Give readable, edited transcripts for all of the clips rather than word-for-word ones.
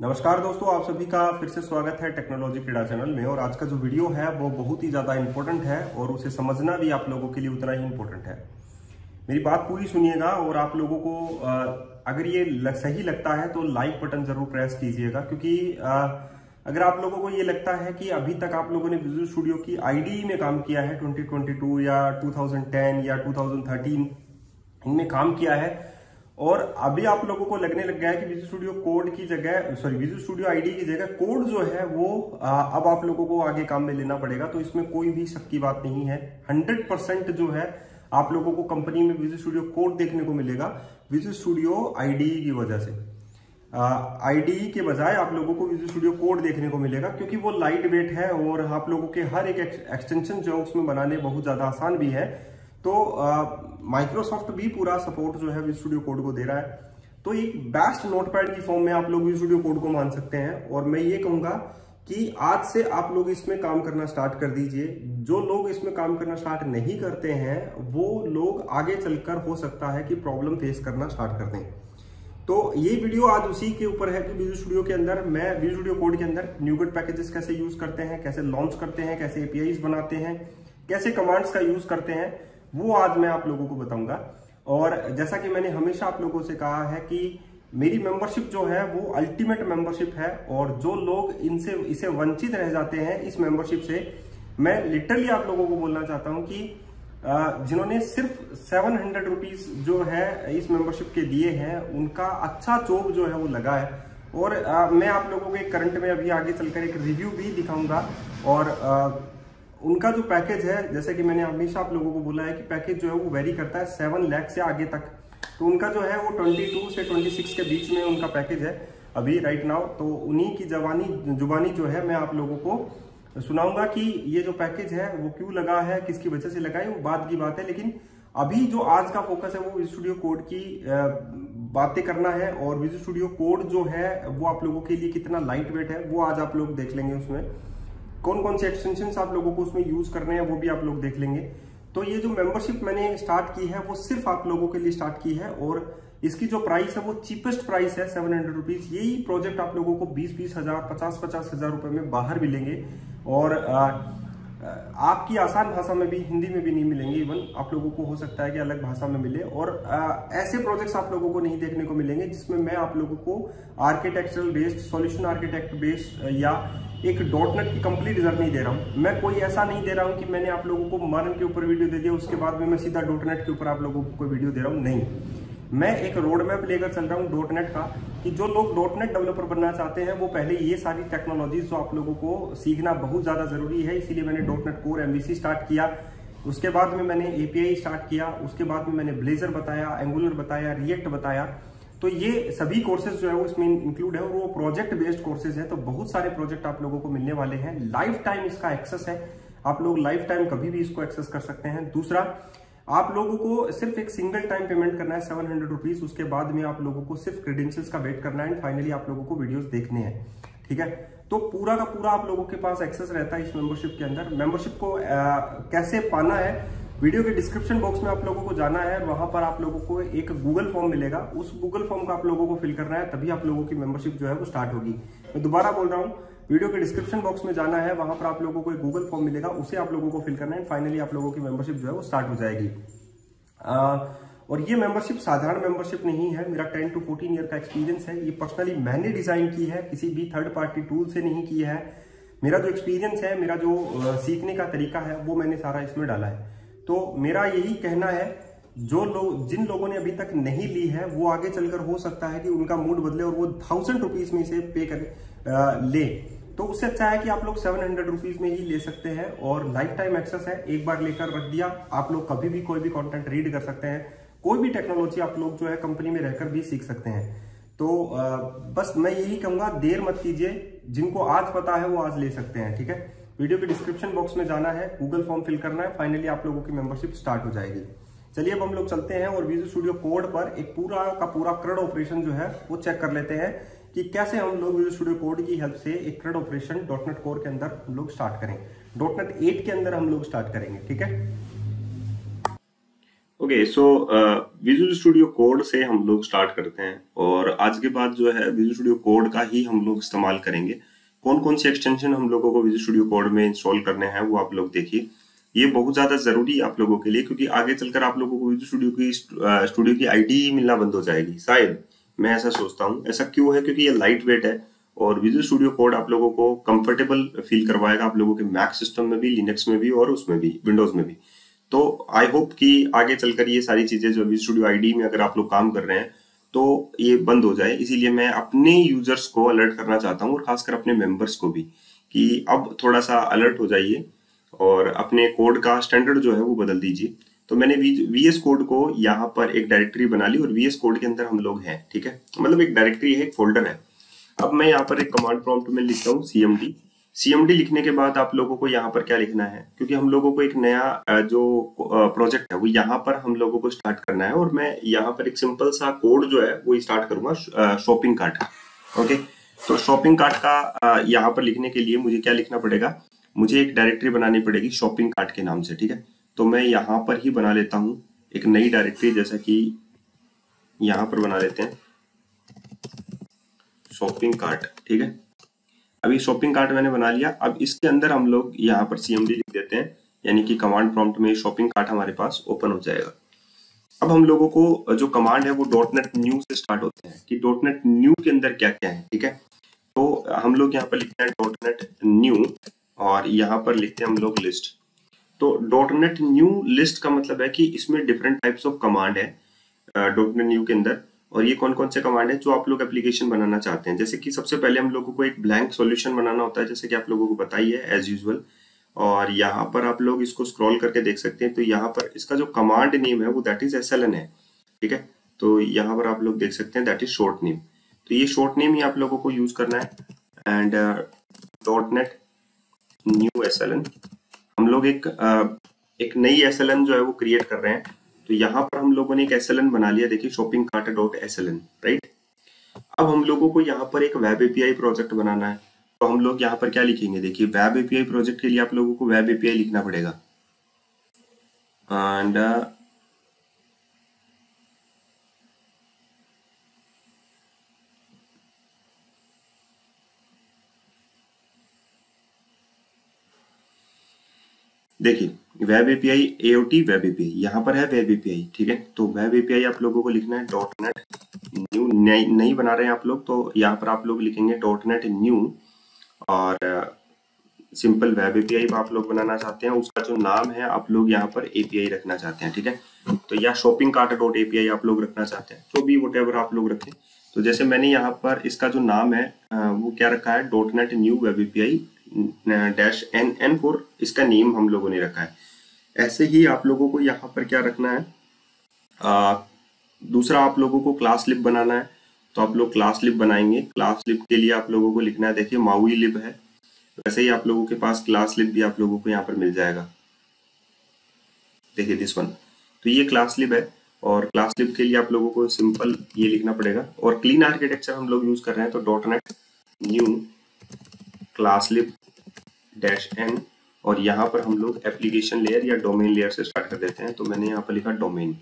नमस्कार दोस्तों, आप सभी का फिर से स्वागत है टेक्नोलॉजी क्रीड़ा चैनल में। और आज का जो वीडियो है वो बहुत ही ज़्यादा इंपॉर्टेंट है और उसे समझना भी आप लोगों के लिए उतना ही इंपॉर्टेंट है। मेरी बात पूरी सुनिएगा और आप लोगों को अगर ये सही लगता है तो लाइक बटन जरूर प्रेस कीजिएगा, क्योंकि अगर आप लोगों को ये लगता है कि अभी तक आप लोगों ने विजुअल स्टूडियो की आईडीई में काम किया है 2022 या 2010 या 2013 इनमें काम किया है और अभी आप लोगों को लगने लग गया है कि विजुअल स्टूडियो कोड की जगह विजुअल स्टूडियो आईडीई की जगह कोड जो है वो अब आप लोगों को आगे काम में लेना पड़ेगा, तो इसमें कोई भी शक की बात नहीं है। 100% जो है आप लोगों को कंपनी में विजुअल स्टूडियो कोड देखने को मिलेगा विजुअल स्टूडियो आईडीई की वजह से। आईडीई के बजाय आप लोगों को विजुअल स्टूडियो कोड देखने को मिलेगा, क्योंकि वो लाइट वेट है और आप लोगों के हर एक एक्सटेंशन जो है उसमें बनाने बहुत ज्यादा आसान भी है। तो माइक्रोसॉफ्ट भी पूरा सपोर्ट जो है विजुअल स्टूडियो कोड को दे रहा है, तो एक बेस्ट नोटपैड की फॉर्म में आप लोग विजुअल स्टूडियो कोड को मान सकते हैं। और मैं ये कहूंगा कि आज से आप लोग इसमें काम करना स्टार्ट कर दीजिए। जो लोग इसमें काम करना स्टार्ट नहीं करते हैं वो लोग आगे चलकर हो सकता है कि प्रॉब्लम फेस करना स्टार्ट कर दें। तो ये वीडियो आज उसी के ऊपर है कि विजुअल स्टूडियो के अंदर मैं विजुअल स्टूडियो कोड के अंदर न्यूगेट पैकेजेस कैसे यूज करते हैं, कैसे लॉन्च करते हैं, कैसे एपीआईज बनाते हैं, कैसे कमांड्स का यूज करते हैं, वो आज मैं आप लोगों को बताऊंगा। और जैसा कि मैंने हमेशा आप लोगों से कहा है कि मेरी मेंबरशिप जो है वो अल्टीमेट मेंबरशिप है, और जो लोग इसे वंचित रह जाते हैं इस मेंबरशिप से, मैं लिटरली आप लोगों को बोलना चाहता हूं कि जिन्होंने सिर्फ 700 रुपीज जो है इस मेंबरशिप के दिए हैं उनका अच्छा चोब जो है वो लगा है। और मैं आप लोगों को एक करंट में अभी आगे चलकर एक रिव्यू भी दिखाऊंगा। और उनका जो पैकेज है, जैसे कि मैंने हमेशा आप लोगों को बोला है कि पैकेज जो है वो वेरी करता है 7 लाख से आगे तक। तो उनका जो है वो 22 से 26 के बीच में उनका पैकेज है अभी राइट नाउ। तो उन्हीं की जुबानी जो है मैं आप लोगों को सुनाऊंगा कि ये जो पैकेज है वो क्यों लगा है, किसकी वजह से लगा है, वो बात की बात है। लेकिन अभी जो आज का फोकस है वो विजुअल स्टूडियो कोड की बातें करना है। और विजुअल स्टूडियो कोड जो है वो आप लोगों के लिए कितना लाइट वेट है वो आज आप लोग देख लेंगे। उसमें कौन कौन से एक्सटेंशंस आप लोगों को उसमें यूज करने हैं वो भी आप लोग देख लेंगे। तो ये जो मेंबरशिप मैंने स्टार्ट की है वो सिर्फ आप लोगों के लिए स्टार्ट की है, और इसकी जो प्राइस है वो चीपेस्ट प्राइस है 700 रुपीज। यही प्रोजेक्ट आप लोगों को 20-20 हजार 50-50 हजार रुपए में बाहर मिलेंगे, और आपकी आसान भाषा में भी, हिंदी में भी नहीं मिलेंगे। इवन आप लोगों को हो सकता है कि अलग भाषा में मिले। और ऐसे प्रोजेक्ट्स आप लोगों को नहीं देखने को मिलेंगे जिसमें मैं आप लोगों को architectural based, solution architect based या एक डॉटनेट की कंप्लीट जर्नी दे रहा हूं। मैं कोई ऐसा नहीं दे रहा हूं कि मैंने आप लोगों को मर्न के ऊपर वीडियो दे दिया उसके बाद में मैं सीधा डॉटनेट के ऊपर आप लोगों को कोई वीडियो दे रहा हूं। नहीं, मैं एक रोड मैप लेकर चल रहा हूं डॉटनेट का, कि जो लोग डॉटनेट डेवलपर बनना चाहते हैं वो पहले ये सारी टेक्नोलॉजीज जो आप लोगों को सीखना बहुत ज्यादा जरूरी है। इसीलिए मैंने डॉटनेट कोर एमवीसी स्टार्ट किया, उसके बाद में मैंने एपीआई स्टार्ट किया, उसके बाद में मैंने ब्लेजर बताया, एंगुलर बताया, रिएक्ट बताया। तो ये सभी कोर्सेज जो है वो इसमें इंक्लूड है, और वो प्रोजेक्ट बेस्ड कोर्सेज है। तो बहुत सारे प्रोजेक्ट आप लोगों को मिलने वाले हैं। लाइफ टाइम इसका एक्सेस है, आप लोग लाइफ टाइम कभी भी इसको एक्सेस कर सकते हैं। दूसरा, आप लोगों को सिर्फ एक सिंगल टाइम पेमेंट करना है 700 रुपीज, उसके बाद में आप लोगों को सिर्फ क्रेडेंशियल्स का वेट करना है, एंड फाइनली आप लोगों को वीडियोस देखने हैं। ठीक है, तो पूरा का पूरा आप लोगों के पास एक्सेस रहता है इस मेंबरशिप के अंदर। मेंबरशिप को कैसे पाना है, वीडियो के डिस्क्रिप्शन बॉक्स में आप लोगों को जाना है, वहां पर आप लोगों को एक गूगल फॉर्म मिलेगा, उस गूगल फॉर्म को आप लोगों को फिल करना है, तभी आप लोगों की मेंबरशिप जो है वो स्टार्ट होगी। मैं दोबारा बोल रहा हूँ, वीडियो के डिस्क्रिप्शन बॉक्स में जाना है, वहां पर आप लोगों को एक गूगल फॉर्म मिलेगा, उसे आप लोगों को फिल करना है, फाइनली आप लोगों की मेंबरशिप जो है वो स्टार्ट हो जाएगी। और ये मेंबरशिप साधारण मेंबरशिप नहीं है, मेरा 10 to 14 ईयर का एक्सपीरियंस है। ये पर्सनली मैंने डिजाइन की है, किसी भी थर्ड पार्टी टूल से नहीं की है। मेरा जो एक्सपीरियंस है, मेरा जो सीखने का तरीका है वो मैंने सारा इसमें डाला है। तो मेरा यही कहना है, जिन लोगों ने अभी तक नहीं ली है वो आगे चलकर हो सकता है कि उनका मूड बदले और वो 1000 रुपीज में इसे पे कर ले। तो उससे अच्छा है कि आप लोग 700 रुपीज में ही ले सकते हैं, और लाइफ टाइम एक्सेस है। एक बार लेकर रख दिया, आप लोग कभी भी कोई भी कंटेंट रीड कर सकते हैं, कोई भी टेक्नोलॉजी आप लोग जो है कंपनी में रहकर भी सीख सकते हैं। तो बस मैं यही कहूंगा, देर मत कीजिए, जिनको आज पता है वो आज ले सकते हैं। ठीक है, वीडियो के डिस्क्रिप्शन बॉक्स में जाना है, गूगल फॉर्म फिल करना है, फाइनली आप लोगों की मेंबरशिप स्टार्ट हो जाएगी। चलिए अब हम लोग चलते हैं और विजुअल स्टूडियो कोड पर एक पूरा का पूरा CRUD ऑपरेशन जो है वो चेक कर लेते हैं कि कैसे हम लोग विजुअल स्टूडियो कोड की हेल्प से एक CRUD ऑपरेशन डॉटनेट कोर के अंदर हम लोग स्टार्ट करें। डॉटनेट 8 के अंदर हम लोग स्टार्ट करेंगे। ठीक है, okay, so visual studio code से हम लोग स्टार्ट करते हैं और आज के बाद जो है विजुअल स्टूडियो कोड का ही हम लोग इस्तेमाल करेंगे। कौन कौन से एक्सटेंशन हम लोगों को विजुअल स्टूडियो कोड में इंस्टॉल करने हैं वो आप लोग देखिए। ये बहुत ज्यादा जरूरी है आप लोगों के लिए, क्योंकि आगे चलकर आप लोगों को विजुअल स्टूडियो की आईडी मिलना बंद हो जाएगी शायद। मैं ऐसा सोचता हूँ। ऐसा क्यों है? क्योंकि ये लाइट वेट है और विजुअल स्टूडियो कोड आप लोगों को कंफर्टेबल फील करवाएगा, आप लोगों के मैक सिस्टम में भी, लिनक्स में भी और उसमें भी, विंडोज में भी। तो आई होप कि आगे चलकर ये सारी चीजें जो विजुअल स्टूडियो आईडी में अगर आप लोग काम कर रहे हैं तो ये बंद हो जाए। इसीलिए मैं अपने यूजर्स को अलर्ट करना चाहता हूँ और खासकर अपने मेंबर्स को भी, कि अब थोड़ा सा अलर्ट हो जाइए और अपने कोड का स्टैंडर्ड जो है वो बदल दीजिए। तो मैंने वीएस कोड को यहाँ पर एक डायरेक्टरी बना ली और वीएस कोड के अंदर हम लोग हैं, ठीक है। मतलब एक डायरेक्टरी है, एक फोल्डर है। अब मैं यहाँ पर एक कमांड प्रॉम्प्ट में लिखता हूँ सीएमडी। सीएमडी लिखने के बाद आप लोगों को यहाँ पर क्या लिखना है, क्योंकि हम लोगों को एक नया जो प्रोजेक्ट है वो यहाँ पर हम लोगों को स्टार्ट करना है, और मैं यहाँ पर एक सिंपल सा कोड जो है वो स्टार्ट करूंगा शॉपिंग कार्ट। ओके, तो शॉपिंग कार्ट का यहाँ पर लिखने के लिए मुझे क्या लिखना पड़ेगा, मुझे एक डायरेक्टरी बनानी पड़ेगी शॉपिंग कार्ट के नाम से, ठीक है। तो मैं यहाँ पर ही बना लेता हूँ एक नई डायरेक्टरी, जैसा कि यहाँ पर बना लेते हैं शॉपिंग कार्ट, ठीक है। अभी शॉपिंग कार्ट मैंने बना लिया। अब इसके अंदर हम लोग यहाँ पर सीएमडी लिख देते हैं, यानी कि कमांड प्रॉम्प्ट में शॉपिंग कार्ट हमारे पास ओपन हो जाएगा। अब हम लोगों को जो कमांड है वो डॉट नेट न्यू से स्टार्ट होते हैं, कि डॉट नेट न्यू के अंदर क्या क्या है, ठीक है। तो हम लोग यहाँ पर लिखते हैं डॉट नेट न्यू और यहाँ पर लिखते हैं हम लोग लिस्ट। तो डॉट नेट न्यू लिस्ट का मतलब है कि इसमें डिफरेंट टाइप्स ऑफ कमांड है डॉट नेट न्यू के अंदर। और ये कौन कौन से कमांड है जो आप लोग एप्लीकेशन बनाना चाहते हैं। जैसे कि सबसे पहले हम लोगों को एक ब्लैंक सॉल्यूशन बनाना होता है, जैसे कि आप लोगों को पता ही है एज यूजुअल। और यहाँ पर आप लोग इसको स्क्रॉल करके देख सकते हैं। तो यहाँ पर इसका जो कमांड नेम है वो दैट इज एसएलएन है, ठीक है। तो यहाँ पर आप लोग देख सकते हैं दैट इज शॉर्ट नेम। तो ये शॉर्ट नेम ही आप लोगों को यूज करना है। And dot net new SLN, हम लोग एक नई एसएलएन जो है वो क्रिएट कर रहे हैं। तो यहाँ पर हम लोगों ने एक एसएलएन बना लिया, देखिए shopping cart dot SLN, right. अब हम लोगों को यहाँ पर एक वेब एपीआई प्रोजेक्ट बनाना है। तो हम लोग यहाँ पर क्या लिखेंगे, देखिए वेब एपीआई प्रोजेक्ट के लिए आप लोगों को वेब एपीआई लिखना पड़ेगा। एंड देखिए web API AOT web API, यहाँ पर है वेब एपीआई, ठीक है। तो वेब एपीआई आप लोगों को लिखना है डॉट नेट न्यू, नई बना रहे हैं आप लोग, तो यहाँ पर आप लोग लिखेंगे डॉट नेट न्यू। और सिंपल वेब एपीआई आप लोग बनाना चाहते हैं, उसका जो नाम है आप लोग यहाँ पर एपीआई रखना चाहते हैं, ठीक है। तो या शॉपिंग कार्ट डॉट एपीआई आप लोग रखना चाहते हैं, तो भी वट आप लोग रखें। तो जैसे मैंने यहाँ पर इसका जो नाम है वो क्या रखा है, dot net new web API dash N four, इसका नेम हम लोगों ने रखा है। ऐसे ही आप लोगों को यहाँ पर क्या रखना है, दूसरा आप लोगों को क्लास लिब बनाना है। तो आप लोग क्लास लिब बनाएंगे। क्लास लिब के लिए आप लोगों को लिखना है, देखिए माउई लिब है, वैसे ही आप लोगों के पास क्लास लिब भी आप लोगों को यहाँ पर मिल जाएगा, देखिए दिस वन। तो ये क्लास लिब है और क्लास लिब के लिए आप लोगों को सिंपल ये लिखना पड़ेगा। और क्लीन आर्किटेक्चर हम लोग यूज कर रहे हैं, तो डॉट नेट न्यू क्लास लिब डैश एन, और यहाँ पर हम लोग एप्लीकेशन लेयर या डोमेन लेयर से स्टार्ट कर देते हैं। तो मैंने यहाँ पर लिखा डोमेन,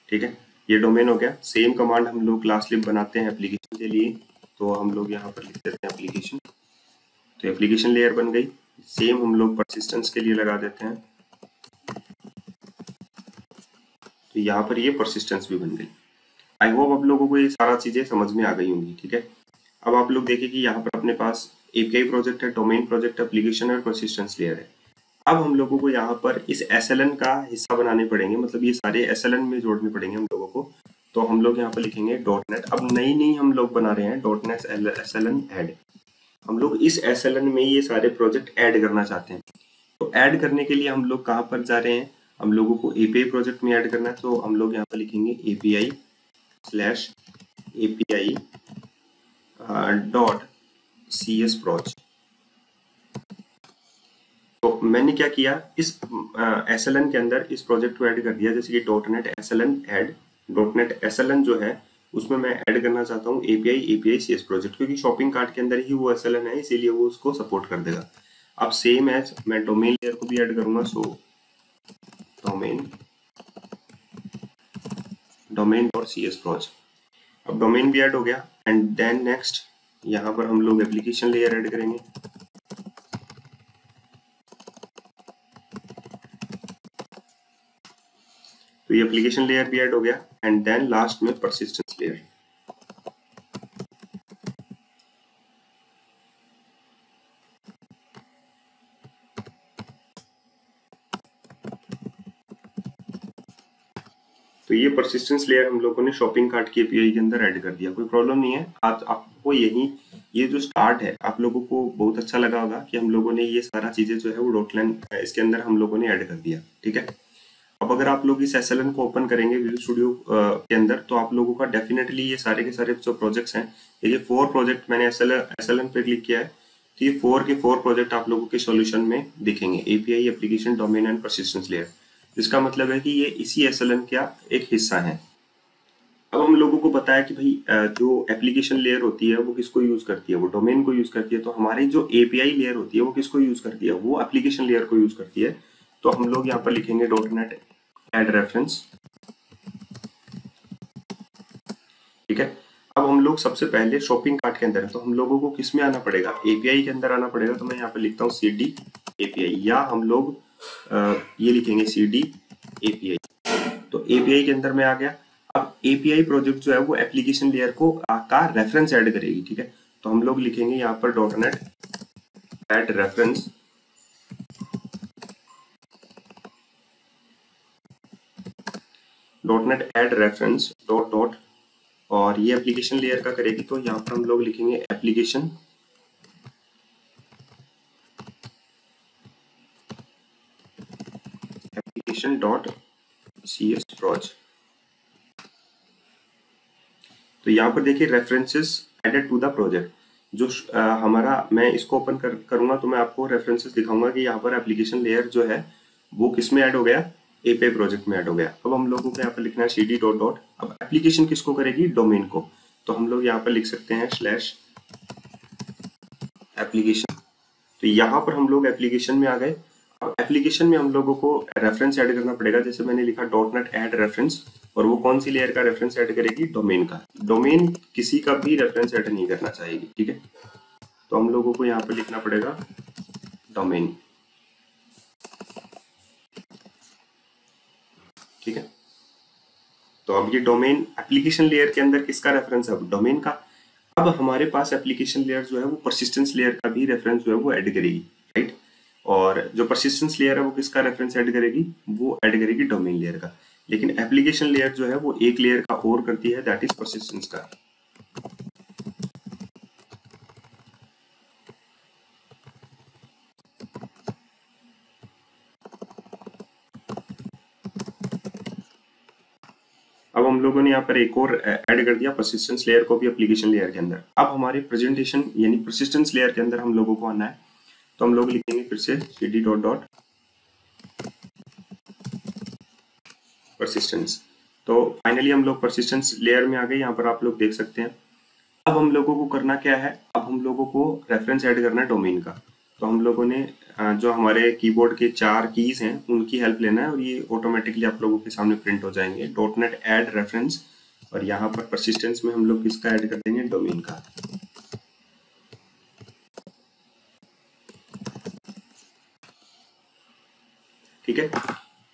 ठीक है। ये डोमेन हो गया। सेम कमांड हम लोग क्लास लिब बनाते हैं एप्लीकेशन के लिए, तो हम लोग यहाँ पर लिख देते हैं एप्लीकेशन। तो एप्लीकेशन लेयर बन गई। सेम हम लोग परसिस्टेंस के लिए लगा देते हैं, तो यहाँ पर ये परसिस्टेंस भी बन गई। आई होप आप लोगों को ये सारा चीजें समझ में आ गई होंगी, ठीक है। अब आप लोग देखिए कि यहाँ पर अपने पास एपीआई प्रोजेक्ट है, डोमेन प्रोजेक्ट, एप्लीकेशन और परसिस्टेंस लेयर है। अब हम लोगों को यहाँ पर इस एसएलएन का हिस्सा बनाने पड़ेंगे, मतलब ये सारे एसएलएन में जोड़ने पड़ेंगे हम लोगों को। तो हम लोग यहाँ पर लिखेंगे डॉट नेट, अब नई हम लोग बना रहे हैं डॉट नेट एसएलएन ऐड। हम लोग इस एसएलएन में ये सारे प्रोजेक्ट ऐड करना चाहते हैं। तो ऐड करने के लिए हम लोग कहाँ पर जा रहे हैं, हम लोगों को एपीआई प्रोजेक्ट में ऐड करना है। तो हम लोग यहाँ पर लिखेंगे API slash API dot C S proj. तो मैंने क्या किया, इस एसएलएन के अंदर इस प्रोजेक्ट को ऐड कर दिया, जैसे कि dot net SLN add. Dot net SLN जो है उसमें मैं ऐड करना चाहता हूँ एपीआई सीएस प्रोजेक्ट, क्योंकि शॉपिंग कार्ट के अंदर ही वो एसएलएन है, इसीलिए वो उसको सपोर्ट कर देगा। अब सेम एज मैं डोमेन लेयर को भी ऐड करूंगा। सो domain.csproj। अब डोमेन भी ऐड हो गया एंड देन नेक्स्ट यहाँ पर हम लोग एप्लीकेशन लेयर ऐड करेंगे। तो ये एप्लीकेशन लेयर भी ऐड हो गया एंड देन लास्ट में परसिस्टेंस लेयर। तो ये परसिस्टेंस लेयर हम लोगों ने शॉपिंग कार्ट की एपीआई के अंदर ऐड कर दिया, कोई प्रॉब्लम नहीं है। आज आपको ये जो स्टार्ट है आप लोगों को बहुत अच्छा लगा होगा कि हम लोगों ने ये सारा चीजें जो है वो डॉटलाइन इसके अंदर हम लोगों ने ऐड कर दिया, ठीक है। अब अगर आप लोग इस एसएलएन को ओपन करेंगे विजुअल स्टूडियो के अंदर तो आप लोगों का डेफिनेटली ये सारे के सारे जो प्रोजेक्ट्स हैं, ये 4 प्रोजेक्ट मैंने एसएलएन पे क्लिक किया है तो ये 4 के 4 प्रोजेक्ट आप लोगों के सॉल्यूशन में दिखेंगे, API, application, domain and persistence layer. जिसका मतलब है कि ये इसी एसएलएन का एक हिस्सा है। अब हम लोगों को बताया कि भाई जो एप्लीकेशन लेयर होती है वो किसको यूज करती है, वो डोमेन को यूज करती है। तो हमारी जो एपीआई लेयर होती है वो किसको यूज करती है, वो एप्लीकेशन लेयर को यूज करती है। तो हम लोग यहाँ पर लिखेंगे .NET ऐड रेफरेंस, ठीक है। अब हम लोग सबसे पहले शॉपिंग कार्ट के अंदर है तो हम लोगों को किस में आना पड़ेगा, एपीआई के अंदर आना पड़ेगा। तो मैं यहाँ पे लिखता हूँ CD API, या हम लोग ये लिखेंगे CD API। तो API के अंदर में आ गया। अब API प्रोजेक्ट जो है वो एप्लीकेशन लेयर को का रेफरेंस ऐड करेगी, ठीक है। तो हम लोग लिखेंगे यहाँ पर .NET add reference, .NET add reference dot dot, और ये एप्लीकेशन लेयर का करेगी। तो यहाँ पर हम लोग लिखेंगे एप्लीकेशन डॉट csproj। तो यहाँ पर देखिए references added to the project. जो हमारा, मैं इसको ओपन करूंगा तो मैं आपको रेफरेंसेस दिखाऊंगा कि यहाँ पर एप्लीकेशन लेयर जो है वो किस में ऐड हो गया, एपीआई प्रोजेक्ट में ऐड हो गया। अब हम लोगों को यहाँ पर लिखना है CD डॉट डॉट। अब एप्लीकेशन किसको करेगी, डोमेन को। तो हम लोग यहाँ पर लिख सकते हैं /एप्लीकेशन। तो यहाँ पर हम लोग एप्लीकेशन में आ गए। अब एप्लीकेशन में हम लोगों को रेफरेंस ऐड करना पड़ेगा। जैसे मैंने लिखा .NET ऐड रेफरेंस, और वो कौन सी लेयर का रेफरेंस ऐड करेगी, डोमेन का। डोमेन किसी का भी रेफरेंस ऐड नहीं करना चाहेगी, ठीक है। तो हम लोगों को यहाँ पे लिखना पड़ेगा डोमेन, ठीक है। तो अब ये डोमेन एप्लीकेशन लेयर के अंदर किसका रेफरेंस है, डोमेन का। अब हमारे पास एप्लीकेशन लेयर जो है वो परसिस्टेंस लेयर का भी रेफरेंस जो है वो ऐड करेगी, राइट। और जो परसिस्टेंस लेयर है वो किसका रेफरेंस ऐड करेगी, वो ऐड करेगी डोमेन लेयर का। लेकिन एप्लीकेशन लेयर जो है वो एक लेयर का और करती है, दैट इज परसिस्टेंस का। अब हम लोगों ने यहाँ पर एक और ऐड कर दिया, परसिस्टेंस लेयर को भी एप्लीकेशन लेयर के अंदर। अब हमारे प्रेजेंटेशन यानी परसिस्टेंस लेयर के अंदर हम लोगों को आना है। तो हम लोग लिखेंगे फिर से CD डॉट डॉट परसिस्टेंस। तो फाइनली हम लोग परसिस्टेंस लेयर में आ गए, यहाँ पर आप लोग देख सकते हैं। अब हम लोगों को करना क्या है, अब हम लोगों को रेफरेंस ऐड करना है डोमेन का। तो हम लोगों ने जो हमारे कीबोर्ड के 4 कीज हैं उनकी हेल्प लेना है, और ये ऑटोमेटिकली आप लोगों के सामने प्रिंट हो जाएंगे। .NET ऐड रेफरेंस, और यहाँ पर परसिस्टेंस में हम लोग किसका ऐड कर देंगे, डोमेन का। ठीक है।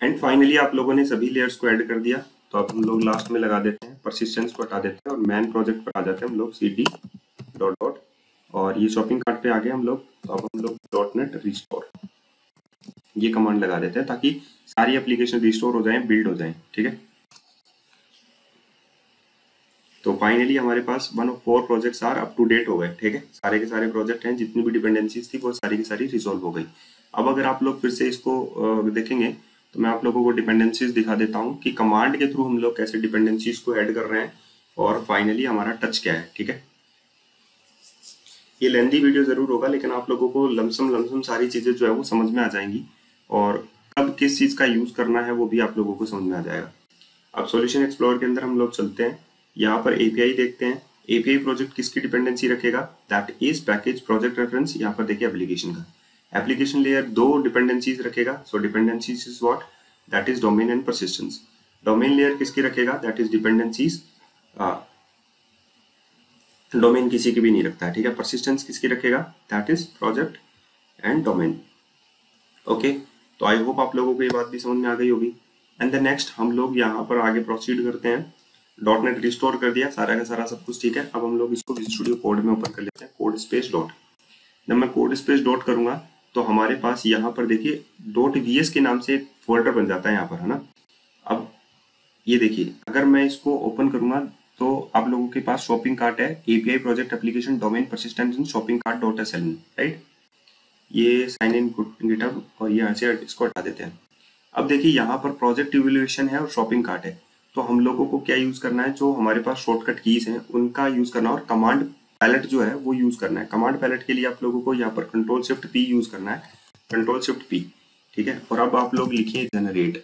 एंड फाइनली आप लोगों ने सभी लेयर्स को ऐड कर दिया। तो अब हम लोग लास्ट में लगा देते हैं, परसिस्टेंस को हटा देते हैं और मैन प्रोजेक्ट पर आ जाते हैं हम लोग CD डॉट डॉट, और ये शॉपिंग कार्ट पे आ गए हम लोग। तो अब हम लोग .NET रिस्टोर ये कमांड लगा देते हैं ताकि सारी एप्लीकेशन रिस्टोर हो जाएं, बिल्ड हो जाएं, ठीक है। तो फाइनली हमारे पास 1 of 4 projects are up to date हो गए, ठीक है। सारे के सारे प्रोजेक्ट हैं, जितनी भी डिपेंडेंसीज थी वो सारी की सारी रिजोल्व हो गई। अब अगर आप लोग फिर से इसको देखेंगे तो मैं आप लोगों को डिपेंडेंसीज दिखा देता हूँ कि कमांड के थ्रू हम लोग कैसे डिपेंडेंसीज को ऐड कर रहे हैं, और फाइनली हमारा टच क्या है, ठीक है। ये लेंथी वीडियो जरूर होगा, लेकिन आप लोगों को लमसम सारी चीजें जो है वो समझ में आ जाएंगी, और कब किस चीज का यूज करना है वो भी आप लोगों को समझ में आ जाएगा। अब सॉल्यूशन एक्सप्लोर के अंदर हम लोग चलते हैं, यहाँ पर एपीआई देखते हैं। एपीआई प्रोजेक्ट किसकी डिपेंडेंसी रखेगा, that is package project reference. यहाँ पर देखिए एप्लीकेशन का, एप्लीकेशन लेयर 2 डिपेंडेंसीज रखेगा। So dependencies is what, that is domain and persistence. Domain layer किसकी रखेगा, दैट इज डिपेंडेंसीज, डोमेन किसी की भी नहीं रखता है, ठीक है। परसिस्टेंस किसकी रखेगा, that is project and domain. Okay, तो आई होप आप लोगों को ये बात भी समझ में आ गई होगी। एंड द नेक्स्ट हम लोग यहाँ पर आगे प्रोसीड करते हैं। डॉट नेट रिस्टोर कर दिया, सारा का सारा सब कुछ ठीक है। अब हम लोग इसको विजुअल स्टूडियो कोड में ओपन कर लेते हैं, कोड स्पेस डॉट। जब मैं कोड स्पेस डॉट करूंगा तो हमारे पास यहाँ पर देखिए डॉट वीएस के नाम से एक फोल्डर बन जाता है यहाँ पर, है ना। अब ये देखिए, अगर मैं इसको ओपन करूंगा तो आप लोगों के पास शॉपिंग कार्ट है, API project application domain persistence इन shopping cart dot SLN, right. ये साइन इन गिटहब और यहाँ से इसको हटा देते हैं। अब देखिए यहाँ पर प्रोजेक्ट इवैल्यूएशन है और शॉपिंग कार्ट है, तो हम लोगों को क्या यूज करना है, जो हमारे पास शॉर्टकट कीज हैं उनका यूज करना और कमांड पैलेट जो है वो यूज करना है। कमांड पैलेट के लिए आप लोगों को यहाँ पर कंट्रोल शिफ्ट पी यूज करना है, कंट्रोल शिफ्ट पी, ठीक है। और अब आप लोग लिखिए जनरेट।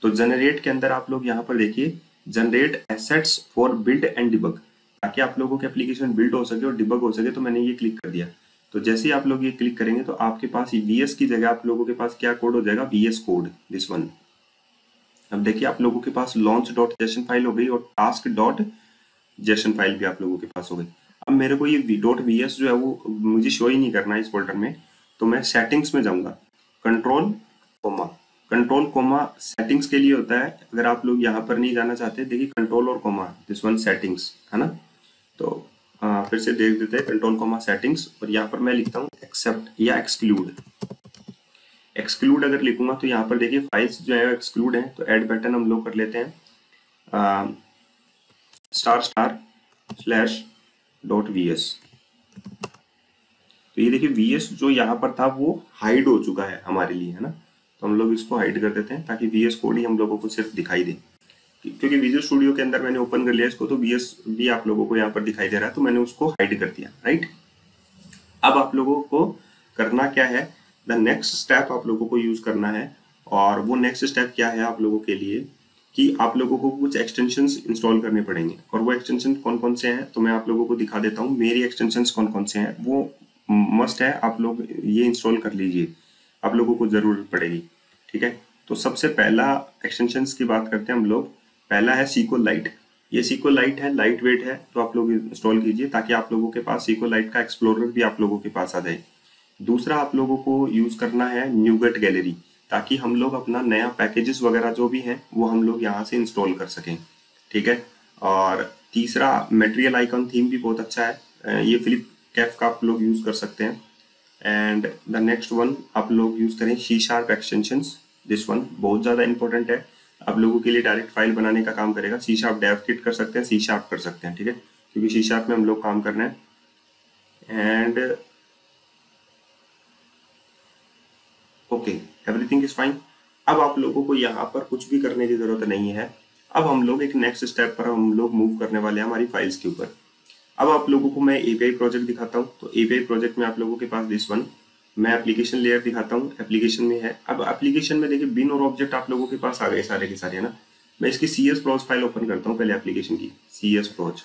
तो जनरेट के अंदर आप लोग यहाँ पर देखिए generate assets for build and debug, ताकि आप लोगों की एप्लीकेशन बिल्ड हो सके और डिबग हो सके। तो मैंने ये क्लिक कर दिया। तो जैसे ही आप लोग ये क्लिक करेंगे तो आपके पास वीएस की जगह आप लोगों के पास क्या कोड हो जाएगा, वीएस कोड, दिस वन। अब देखिए आप लोगों के पास लॉन्च डॉट जेसन फाइल हो गई और टास्क डॉट जेसन फाइल भी आप लोगों के पास हो गई। अब मेरे को ये डॉट वीएस जो है वो मुझे शो ही नहीं करना है इस फोल्डर में, तो मैं सेटिंग्स में जाऊंगा, control comma. Control comma settings के लिए होता है, अगर आप लोग यहाँ पर नहीं जाना चाहते, देखिए कंट्रोल और कोमा, दिस वन सेटिंग्स, है ना। तो फिर से देख देते हैं, कंट्रोल कोमा सेटिंग्स, और यहाँ पर मैं लिखता हूँ एक्सेप्ट या एक्सक्लूड। एक्सक्लूड अगर लिखूंगा तो यहाँ पर देखिए फाइल्स जो है एक्सक्लूड है, तो ऐड बटन हम लोग कर लेते हैं star star slash dot VS. तो ये देखिए वीएस जो यहाँ पर था वो हाइड हो चुका है हमारे लिए, है ना। तो हम लोग इसको हाइड कर देते हैं ताकि वीएस कोड ही हम लोगों को सिर्फ दिखाई दे, क्योंकि विजुअल स्टूडियो के अंदर मैंने ओपन कर लिया इसको, तो वीएस भी आप लोगों को यहाँ पर दिखाई दे रहा है, तो मैंने उसको हाइड कर दिया, राइट। अब आप लोगों को करना क्या है, द नेक्स्ट स्टेप आप लोगों को यूज करना है, और वो नेक्स्ट स्टेप क्या है आप लोगों के लिए कि आप लोगों को कुछ एक्सटेंशंस इंस्टॉल करने पड़ेंगे। और वो एक्सटेंशन कौन कौन से हैं तो मैं आप लोगों को दिखा देता हूँ। मेरी एक्सटेंशंस कौन कौन से हैं वो मस्ट है, आप लोग ये इंस्टॉल कर लीजिए, आप लोगों को जरूरत पड़ेगी, ठीक है। तो सबसे पहला एक्सटेंशंस की बात करते हैं हम लोग। पहला है सीक्वल लाइट। ये सीक्वल लाइट है, लाइट वेट है, तो आप लोग इंस्टॉल कीजिए ताकि आप लोगों के पास सीक्वल लाइट का एक्सप्लोरर भी आप लोगों के पास आ जाए। दूसरा आप लोगों को यूज करना है न्यूगेट गैलरी, ताकि हम लोग अपना नया पैकेजेस वगैरह जो भी हैं वो हम लोग यहाँ से इंस्टॉल कर सकें, ठीक है। और तीसरा मटेरियल आइकन थीम भी बहुत अच्छा है, ये फ्लिप कैफ का आप लोग यूज कर सकते हैं। एंड द नेक्स्ट वन आप लोग यूज करें C sharp extensions, this one बहुत ज्यादा इंपॉर्टेंट है, आप लोगों के लिए डायरेक्ट फाइल बनाने का काम करेगा। सी शार्प डेव किट कर सकते हैं, सी शार्प कर सकते हैं, ठीक है, क्योंकि सी शार्प में हम लोग काम कर रहे हैं। And okay, everything is fine. अब आप लोगों को यहाँ पर कुछ भी करने की जरूरत नहीं है। अब हम लोग एक नेक्स्ट स्टेप पर हम लोग मूव करने वाले हैं हमारी फाइल्स के ऊपर। अब आप लोगों को मैं एपीआई प्रोजेक्ट दिखाता हूँ। तो एपीआई प्रोजेक्ट में आप लोगों के पास दिस वन, मैं एप्लीकेशन लेयर दिखाता हूँ, एप्लीकेशन में है। अब एप्लीकेशन में देखिए बिन और ऑब्जेक्ट आप लोगों के पास आ गए सारे के सारे, है ना। मैं इसकी CS प्रोज फाइल ओपन करता हूँ पहले एप्लीकेशन की, CS प्रोज।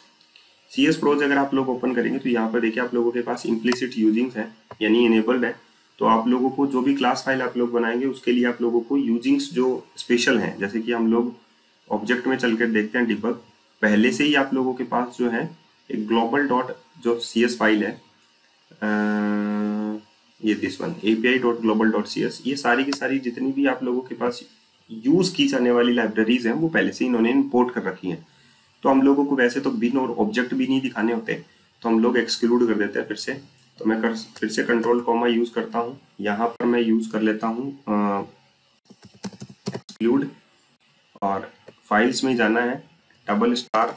CS प्रोज अगर आप लोग ओपन करेंगे तो यहाँ पर देखिए आप लोगों के पास इम्प्लिसिट यूजिंग्स है, यानी इनेबल्ड है। तो आप लोगों को जो भी क्लास फाइल आप लोग बनाएंगे उसके लिए आप लोगों को यूजिंग्स जो स्पेशल हैं, जैसे कि हम लोग ऑब्जेक्ट में चल कर देखते हैं डिबग, पहले से ही आप लोगों के पास जो है एक ग्लोबल डॉट जो CS फाइल है, ये this one API dot global dot CS, ये सारी की सारी जितनी भी आप लोगों के पास यूज की जाने वाली लाइब्रेरीज हैं वो पहले से इन्होंने इंपोर्ट कर रखी हैं। तो हम लोगों को वैसे तो बिन और ऑब्जेक्ट भी नहीं दिखाने होते, तो हम लोग एक्सक्लूड कर देते हैं फिर से। तो मैं फिर से कंट्रोल कॉमा यूज करता हूँ, यहाँ पर मैं यूज कर लेता हूँ एक्सक्लूड, और फाइल्स में जाना है डबल स्टार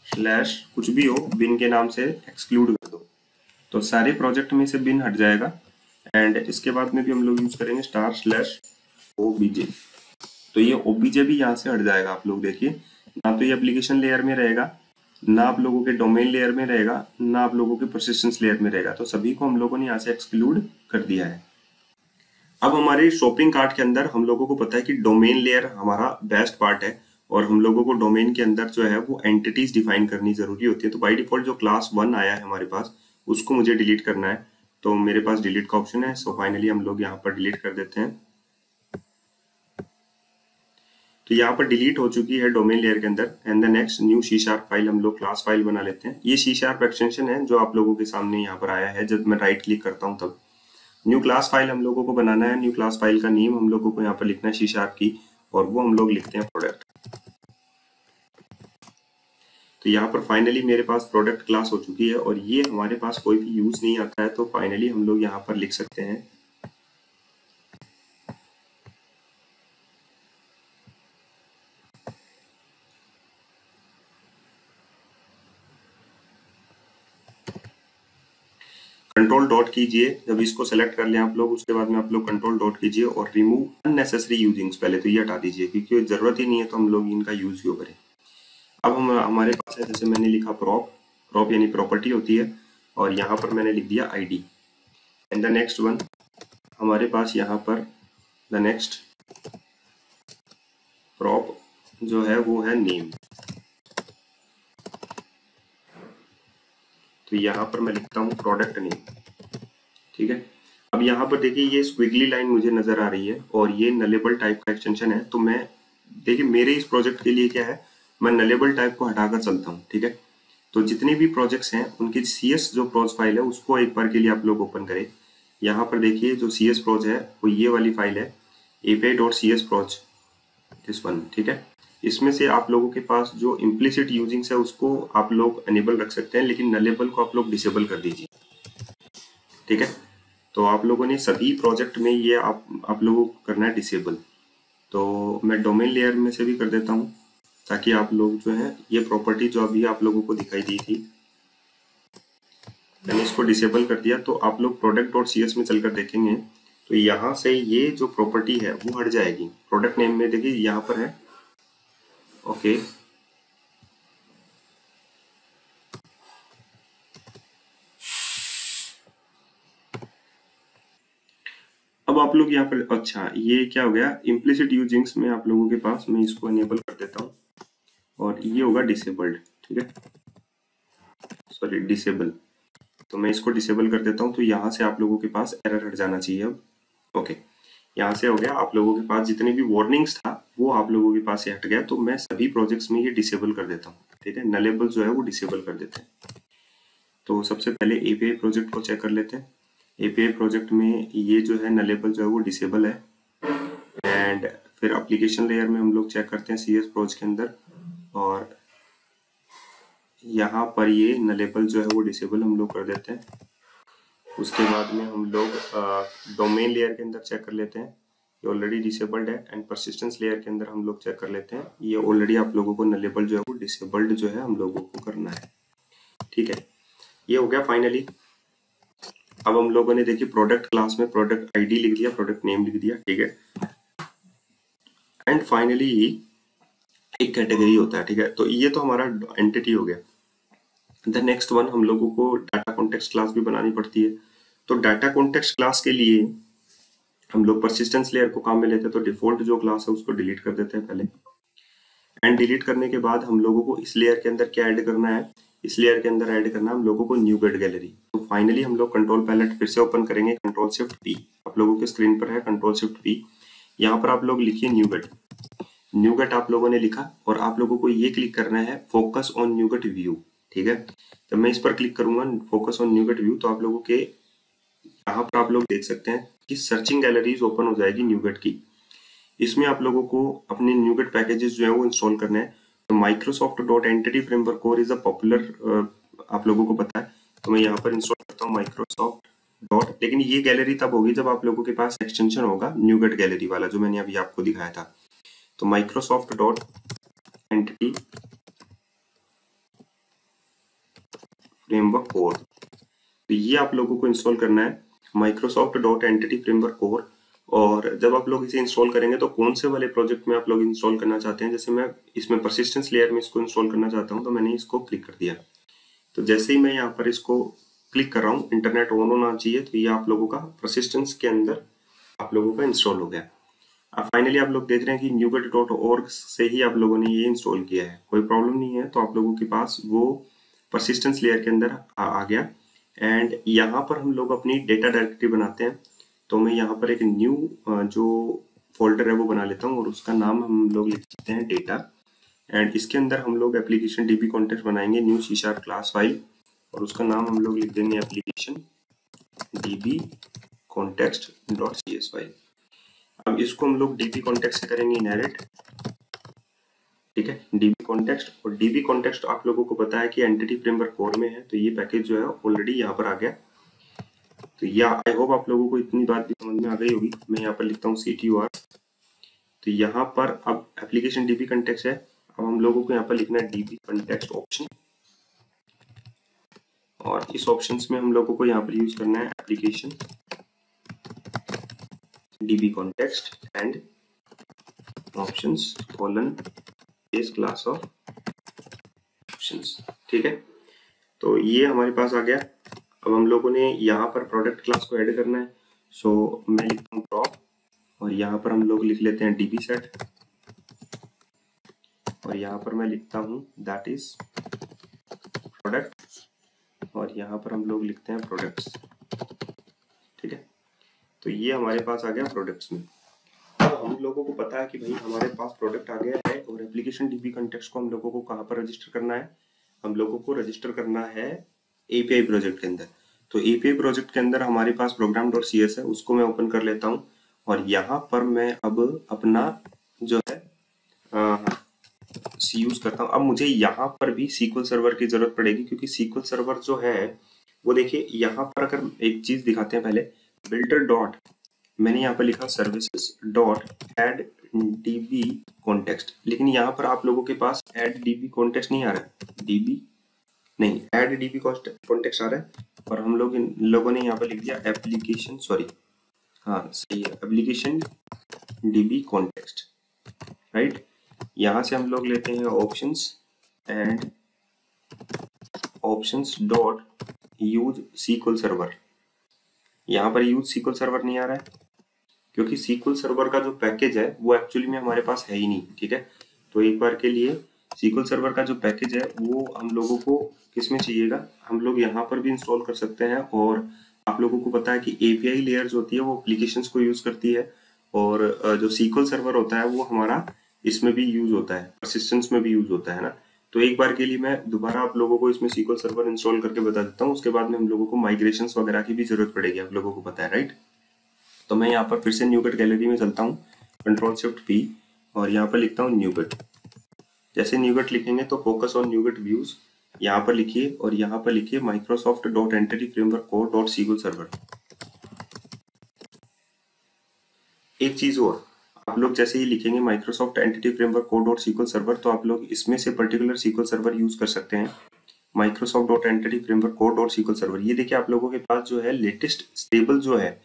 स्लैश कुछ भी हो बिन के नाम से एक्सक्लूड कर दो, तो सारे प्रोजेक्ट में से बिन हट जाएगा। एंड इसके बाद में भी हम लोग यूज करेंगे स्टार स्लैश OBJ, तो ये OBJ भी यहाँ से हट जाएगा। आप लोग देखिए ना तो ये एप्लीकेशन लेयर में रहेगा, ना आप लोगों के डोमेन लेयर में रहेगा, ना आप लोगों के परसिस्टेंस लेयर में रहेगा, तो सभी को हम लोगों ने यहाँ से एक्सक्लूड कर दिया है। अब हमारे शॉपिंग कार्ट के अंदर हम लोगों को पता है कि डोमेन लेयर हमारा बेस्ट पार्ट है, और हम लोगों को डोमेन के अंदर जो है वो एंटिटीज डिफाइन करनी जरूरी होती है। तो बाय डिफॉल्ट जो क्लास 1 आया है हमारे पास उसको मुझे डिलीट करना है, तो मेरे पास डिलीट का ऑप्शन है। सो फाइनली हम लोग यहाँ पर डिलीट कर देते हैं। तो यहाँ पर डिलीट हो चुकी है डोमेन लेयर के अंदर। And the next new C sharp file हम लोग क्लास फाइल बना लेते हैं। ये सी शार्प एक्सटेंशन है जो आप लोगों के सामने यहाँ पर आया है जब मैं राइट क्लिक करता हूँ तब। न्यू क्लास फाइल हम लोगों को बनाना है। न्यू क्लास फाइल का नेम हम लोगों को यहाँ पर लिखना है सी शार्प की, और वो हम लोग लिखते हैं प्रोडक्ट। तो यहाँ पर फाइनली मेरे पास प्रोडक्ट क्लास हो चुकी है और ये हमारे पास कोई भी यूज नहीं आता है। तो फाइनली हम लोग यहाँ पर लिख सकते हैं कंट्रोल डॉट कीजिए। जब इसको सेलेक्ट कर लें आप लोग, उसके बाद में आप लोग कंट्रोल डॉट कीजिए और रिमूव अननेसेसरी यूजिंग्स, पहले तो ये हटा दीजिए क्योंकि जरूरत ही नहीं है तो हम लोग इनका यूज क्यों करें। अब हम हमारे पास है, जैसे मैंने लिखा प्रॉप, प्रॉप यानी प्रॉपर्टी होती है, और यहाँ पर मैंने लिख दिया ID. And the next one हमारे पास यहाँ पर द नेक्स्ट प्रॉप जो है वो है नेम। तो यहाँ पर मैं लिखता हूँ प्रोडक्ट नेम, ठीक है। अब यहाँ पर देखिए ये स्क्विगली लाइन मुझे नजर आ रही है और ये नलेबल टाइप का एक्सटेंशन है। तो मैं देखिए मेरे इस प्रोजेक्ट के लिए क्या है, मैं नलेबल टाइप को हटाकर चलता हूँ, ठीक है। तो जितने भी प्रोजेक्ट्स हैं उनकी CS जो प्रोज फाइल है उसको एक बार के लिए आप लोग ओपन करें। यहाँ पर देखिए जो CS प्रोज है वो ये वाली फाइल है api.cs प्रोज, दिस वन, ठीक है। इसमें से आप लोगों के पास जो इम्प्लिसिट यूजिंग्स है उसको आप लोग अनेबल रख सकते हैं, लेकिन नलेबल को आप लोग डिसेबल कर दीजिए, ठीक है। तो आप लोगों ने सभी प्रोजेक्ट में ये आप लोगों को करना है डिसेबल। तो मैं डोमेन लेयर में से भी कर देता हूँ ताकि आप लोग जो है ये प्रॉपर्टी जो अभी आप लोगों को दिखाई दी थी मैंने इसको डिसेबल कर दिया। तो आप लोग product.cs में चलकर देखेंगे तो यहाँ से ये जो प्रॉपर्टी है वो हट जाएगी। प्रोडक्ट नेम में देखिए यहाँ पर है, ओके। अब आप लोग यहाँ पर, अच्छा ये क्या हो गया, इम्प्लिसिट यूजिंग्स में आप लोगों के पास, मैं इसको अनेबल कर देता हूँ और ये होगा डिसेबल्ड, ठीक है, सॉरी डिसेबल। तो मैं इसको डिसेबल कर देता हूँ। तो यहाँ से आप लोगों के पास एरर हट जाना चाहिए अब, ओके। यहाँ से हो गया, आप लोगों के पास जितने भी वार्निंग्स था वो आप लोगों के पास से हट गया। तो मैं सभी प्रोजेक्ट्स में ये डिसेबल कर देता हूँ, ठीक है, नलेबल जो है वो डिसेबल कर देते हैं। तो सबसे पहले एपीआई प्रोजेक्ट को चेक कर लेते हैं। एपीआई प्रोजेक्ट में ये जो है नलेबल जो है वो डिसेबल है। एंड फिर एप्लीकेशन लेयर में हम लोग चेक करते हैं CS प्रोज के अंदर, और यहाँ पर ये नलेबल जो है वो डिसेबल हम लोग कर देते हैं। उसके बाद में हम लोग डोमेन लेयर के अंदर चेक कर लेते हैं, ये ऑलरेडी डिसेबल्ड है। एंड परसिस्टेंस लेयर के अंदर हम लोग चेक कर लेते हैं, ये ऑलरेडी आप लोगों को नलेबल जो है वो डिसेबल्ड जो है हम लोगों को करना है, ठीक है। ये हो गया फाइनली। अब हम लोगों ने देखिए प्रोडक्ट क्लास में प्रोडक्ट आईडी लिख दिया, प्रोडक्ट नेम लिख दिया, ठीक है। एंड फाइनली एक कैटेगरी होता है, ठीक है। तो ये तो हमारा एंटिटी हो गया। द नेक्स्ट वन हम लोगों को डाटा कॉन्टेक्स्ट क्लास भी बनानी पड़ती है। तो डाटा कॉन्टेक्स्ट क्लास के लिए हम लोग परसिस्टेंस लेयर को काम में लेते हैं। तो डिफॉल्ट जो क्लास है उसको डिलीट कर देते हैं पहले। एंड डिलीट करने के बाद हम लोगों को इस लेयर के अंदर क्या ऐड करना है, इस लेयर के अंदर ऐड करना है हम लोगों को न्यूगेट गैलरी। तो फाइनली हम लोग कंट्रोल पैलेट फिर से ओपन करेंगे, कंट्रोल शिफ्ट पी, आप लोगों के स्क्रीन पर है कंट्रोल शिफ्ट पी। यहाँ पर आप लोग लिखिए न्यूगेट। न्यूगेट आप लोगों ने लिखा और आप लोगों को ये क्लिक करना है फोकस ऑन न्यूगेट व्यू, ठीक है। जब मैं इस पर क्लिक करूंगा फोकस ऑन न्यूगेट व्यू, तो आप लोगों के यहाँ पर आप लोग देख सकते हैं कि सर्चिंग गैलरीज ओपन हो जाएगी न्यूगेट की। इसमें आप लोगों को अपने न्यूगेट पैकेजेस जो है वो इंस्टॉल करने हैं। तो Microsoft dot entity framework core is a popular, आप लोगों को पता है। तो मैं यहाँ पर इंस्टॉल करता हूँ माइक्रोसॉफ्ट डॉट, लेकिन ये गैलरी तब होगी जब आप लोगों के पास एक्सटेंशन होगा न्यूगेट गैलरी वाला जो मैंने अभी आपको दिखाया था। तो Microsoft dot entity framework core, तो ये आप लोगों को इंस्टॉल करना है, Microsoft dot entity framework core. और जब आप लोग इसे इंस्टॉल करेंगे तो कौन से वाले प्रोजेक्ट में आप लोग इंस्टॉल करना चाहते हैं, जैसे मैं इसमें परसिस्टेंस लेयर में इसको इंस्टॉल करना चाहता हूं, तो मैंने इसको क्लिक कर दिया। तो जैसे ही मैं यहाँ पर इसको क्लिक कर रहा हूँ इंटरनेट ऑन होना चाहिए, तो ये आप लोगों का परसिस्टेंस के अंदर आप लोगों का इंस्टॉल हो गया। अब फाइनली आप लोग देख रहे हैं कि nuget.org से ही आप लोगों ने ये इंस्टॉल किया है, कोई प्रॉब्लम नहीं है। तो आप लोगों के पास वो परसिस्टेंस लेयर के अंदर आ गया। एंड यहाँ पर हम लोग अपनी डेटा डायरेक्टरी बनाते हैं। तो मैं यहाँ पर एक न्यू जो फोल्डर है वो बना लेता हूँ और उसका नाम हम लोग लिख सकते हैं डेटा। एंड इसके अंदर हम लोग एप्लीकेशन डीबी कॉन्टेक्स्ट बनाएंगे, न्यू C# क्लास फाइल, और उसका नाम हम लोग लिख देंगे application dB context dot CS file. अब इसको हम लोग डीबी कॉन्टेक्स्ट से करेंगे इनहेरिट, ठीक है, डीबी कॉन्टेक्स्ट। और डीबी कॉन्टेक्स्ट आप लोगों को पता है कि एंटिटी फ्रेमवर्क कोर में है, तो ये पैकेज जो है ऑलरेडी यहाँ पर आ गया। तो या आई होप आप लोगों को इतनी बात भी समझ में आ गई होगी। मैं यहाँ पर लिखता हूँ CTOR। तो यहाँ पर अब एप्लीकेशन डीबी कॉन्टेक्स्ट है, अब हम लोगों को यहाँ पर लिखना है डीबी कॉन्टेक्स्ट ऑप्शन, और इस ऑप्शंस में हम लोगों को यहाँ पर यूज करना है application dB context and options colon base class of options, ठीक है। तो ये हमारे पास आ गया। अब हम लोगों ने यहाँ पर प्रोडक्ट क्लास को ऐड करना है, सो मैं लिखता हूँ prop, और यहाँ पर हम लोग लिख लेते हैं DB set, और यहाँ पर मैं लिखता हूँ दैट इज प्रोडक्ट, और यहाँ पर हम लोग लिखते हैं प्रोडक्ट्स, ठीक है। तो ये हमारे पास आ गया प्रोडक्ट्स में। तो हम लोगों को पता है कि भाई हमारे पास प्रोडक्ट आ गया है, और एप्लीकेशन डीबी कॉन्टेक्स्ट को हम लोगों को कहाँ पर रजिस्टर करना है, हम लोगों को रजिस्टर करना है API प्रोजेक्ट के अंदर। तो API प्रोजेक्ट के अंदर हमारे पास program.cs है, उसको मैं ओपन कर लेता हूँ, और यहाँ पर मैं अब अपना जो है सी यूज करता हूँ। अब मुझे यहाँ पर भी SQL सर्वर की जरूरत पड़ेगी, क्योंकि SQL सर्वर जो है वो देखिए यहाँ पर अगर एक चीज दिखाते हैं पहले, बिल्डर डॉट, मैंने यहाँ पर लिखा services dot add DB context, लेकिन यहाँ पर आप लोगों के पास एड डीबी कॉन्टेक्स्ट नहीं आ रहा है, डीबी नहीं, एड डीबी कॉन्टेक्स्ट आ रहा है, और हम लोग इन लोगों ने यहाँ पर लिख दिया एप्लीकेशन, सॉरी हाँ सही है, एप्लीकेशन डीबी कॉन्टेक्स्ट, राइट। यहाँ से हम लोग लेते हैं options and options dot use SQL server. यहाँ पर यूज SQL सर्वर नहीं आ रहा है, क्योंकि SQL सर्वर का जो पैकेज है वो एक्चुअली में हमारे पास है ही नहीं, ठीक है। तो एक बार के लिए SQL सर्वर का जो पैकेज है वो हम लोगों को किस में चाहिएगा, हम लोग यहाँ पर भी इंस्टॉल कर सकते हैं, और आप लोगों को पता है कि API लेयर जो होती है वो एप्लीकेशंस को यूज करती है, और जो SQL सर्वर होता है वो हमारा इसमें भी यूज होता है, परसिस्टेंस में भी यूज होता है ना। तो एक बार के लिए मैं दोबारा आप लोगों को इसमें SQL सर्वर इंस्टॉल करके बता देता हूँ, उसके बाद में हम लोगों को माइग्रेशंस वगैरह की भी जरूरत पड़ेगी, आप लोगों को पता है, राइट। तो मैं यहाँ पर फिर से न्यूगेट गैलरी में चलता हूँ, Ctrl+Shift+P, और यहाँ पर लिखता हूँ न्यूगेट। जैसे न्यूगेट लिखेंगे तो फोकस ऑन न्यूगेट व्यूज यहाँ पर लिखिए, और यहाँ पर लिखिए Microsoft dot entity framework core dot SQL server. एक चीज और, आप लोग जैसे ही लिखेंगे Microsoft entity framework core dot SQL server, तो आप लोग इसमें से पर्टिकुलर SQL सर्वर यूज कर सकते हैं, Microsoft dot entity framework core dot SQL server. ये देखिए आप लोगों के पास जो है लेटेस्ट स्टेबल जो है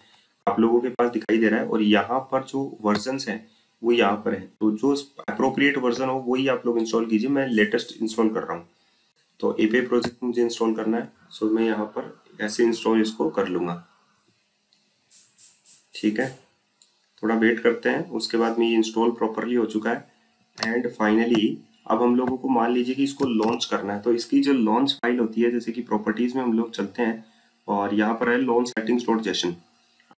आप लोगों के पास दिखाई दे रहा है, और यहाँ पर जो वर्जन्स हैं वो यहाँ पर है, तो जो अप्रोप्रिएट वर्जन हो वही आप लोग इंस्टॉल कीजिए। मैं लेटेस्ट इंस्टॉल कर रहा हूँ, तो API प्रोजेक्ट मुझे इंस्टॉल करना है, सो मैं यहाँ पर ऐसे इंस्टॉल इसको कर लूंगा, ठीक है। थोड़ा वेट करते हैं, उसके बाद में ये इंस्टॉल प्रॉपरली हो चुका है। एंड फाइनली अब हम लोगों को मान लीजिए कि इसको लॉन्च करना है, तो इसकी जो लॉन्च फाइल होती है, जैसे कि प्रॉपर्टीज में हम लोग चलते हैं, और यहाँ पर है लॉन्च सेटिंग्स डॉट जेसन।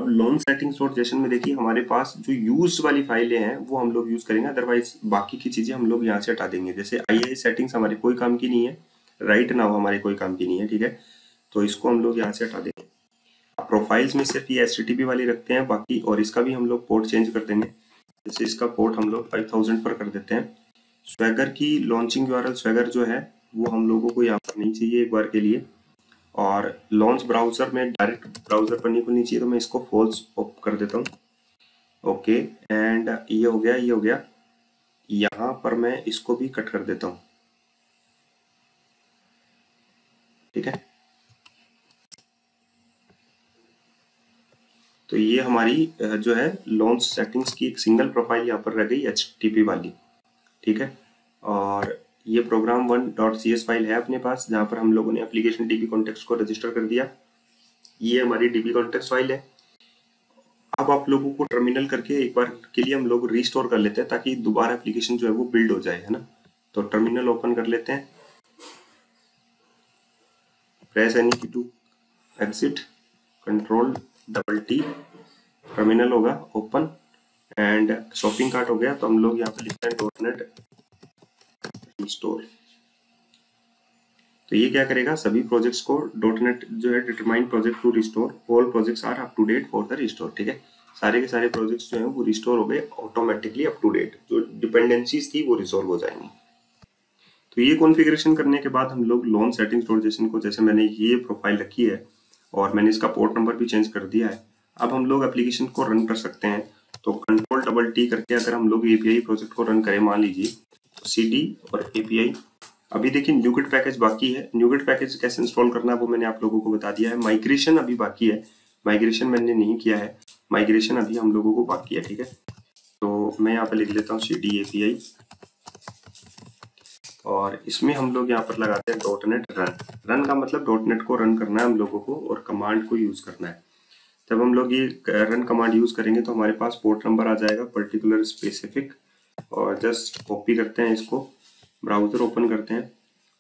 अब लॉन्च सेटिंग्स डॉट जेसन में देखिए हमारे पास जो यूज वाली फाइलें हैं वो हम लोग यूज करेंगे, अदरवाइज बाकी की चीजें हम लोग यहाँ से हटा देंगे। जैसे आई सेटिंग्स हमारे कोई काम की नहीं है, राइट नाउ हमारे कोई काम की नहीं है, ठीक है, तो इसको हम लोग यहाँ से हटा देंगे। प्रोफाइल्स में सिर्फ ये HTTP वाली रखते हैं बाकी, और इसका भी हम लोग पोर्ट चेंज कर देंगे। जैसे इसका पोर्ट हम लोग 5000 पर कर देते हैं। स्वैगर की लॉन्चिंग URL स्वैगर जो है वो हम लोगों को यहाँ पर नहीं चाहिए एक बार के लिए, और लॉन्च ब्राउजर में डायरेक्ट ब्राउजर पर नहीं खुलनी चाहिए, तो मैं इसको फॉल्स कर देता हूँ। ओके, एंड ये हो गया, ये हो गया। यहाँ पर मैं इसको भी कट कर देता हूँ, ठीक है। तो ये हमारी जो है लॉन्च सेटिंग्स की एक सिंगल प्रोफाइल यहाँ पर रह गई HTTP वाली, ठीक है। और ये program1.cs फाइल है अपने पास, जहाँ पर हम लोगों ने एप्लीकेशन डीबी कॉन्टेक्स्ट को रजिस्टर कर दिया। ये हमारी डीबी कॉन्टेक्स्ट फाइल है। अब आप लोगों को टर्मिनल करके एक बार के लिए हम लोग रीस्टोर कर लेते हैं, ताकि दोबारा एप्लीकेशन जो है वो बिल्ड हो जाए, है ना। तो टर्मिनल ओपन कर लेते हैं, प्रेस एनी की टू एग्जिट, Ctrl+T, टर्मिनल होगा ओपन, एंड शॉपिंग कार्ट हो गया, तो हम लोग यहाँ पे लिखते हैं .NET रिस्टोर। तो ये क्या करेगा, सभी प्रोजेक्ट्स को .NET जो है determine project to restore all projects are up to date for the restore. ठीक है, सारे के सारे प्रोजेक्ट्स जो हैं वो रिस्टोर हो गए ऑटोमेटिकली अप टू डेट, जो डिपेंडेंसीज थी वो रिजॉल्व हो जाएंगी। तो ये कॉन्फ़िगरेशन करने के बाद हम लोग लॉन सेटिंग्स डॉट जेसन को, जैसे मैंने ये प्रोफाइल रखी है और मैंने इसका पोर्ट नंबर भी चेंज कर दिया है, अब हम लोग एप्लीकेशन को रन कर सकते हैं। तो Ctrl+T करके अगर हम लोग एपीआई प्रोजेक्ट को रन करें, मान लीजिए तो CD और एपीआई। अभी देखिए न्यूगिट पैकेज बाकी है, न्यूगिट पैकेज कैसे इंस्टॉल करना है वो मैंने आप लोगों को बता दिया है। माइग्रेशन अभी बाकी है, माइग्रेशन मैंने नहीं किया है, माइग्रेशन अभी हम लोगों को बाकी है। ठीक है, तो मैं यहाँ पे लिख लेता हूँ CD API और इसमें हम लोग यहाँ पर लगाते हैं .NET रन। रन का मतलब .NET को रन करना है हम लोगों को और कमांड को यूज करना है। जब हम लोग ये रन कमांड यूज करेंगे तो हमारे पास पोर्ट नंबर आ जाएगा पर्टिकुलर स्पेसिफिक, और जस्ट कॉपी करते हैं इसको, ब्राउजर ओपन करते हैं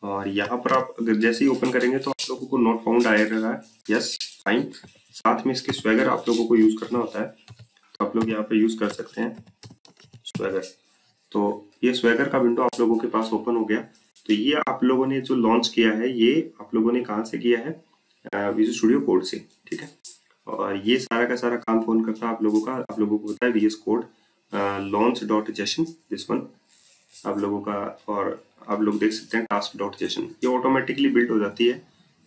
और यहाँ पर आप अगर जैसे ही ओपन करेंगे तो आप लोगों को नॉट फाउंड आएगा, यस फाइन। साथ में इसके स्वैगर आप लोगों को यूज करना होता है, तो आप लोग यहाँ पे यूज कर सकते हैं स्वैगर। तो ये स्वैगर का विंडो आप लोगों के पास ओपन हो गया। तो ये आप लोगों ने जो लॉन्च किया है ये आप लोगों ने कहाँ से किया है, विजुअल स्टूडियो कोड से। ठीक है, और ये सारा का सारा काम कौन करता है आप लोगों का, आप लोगों को पता है VS code launch.json this one आप लोगों का, और आप लोग देख सकते हैं task.json, ये ऑटोमेटिकली बिल्ड हो जाती है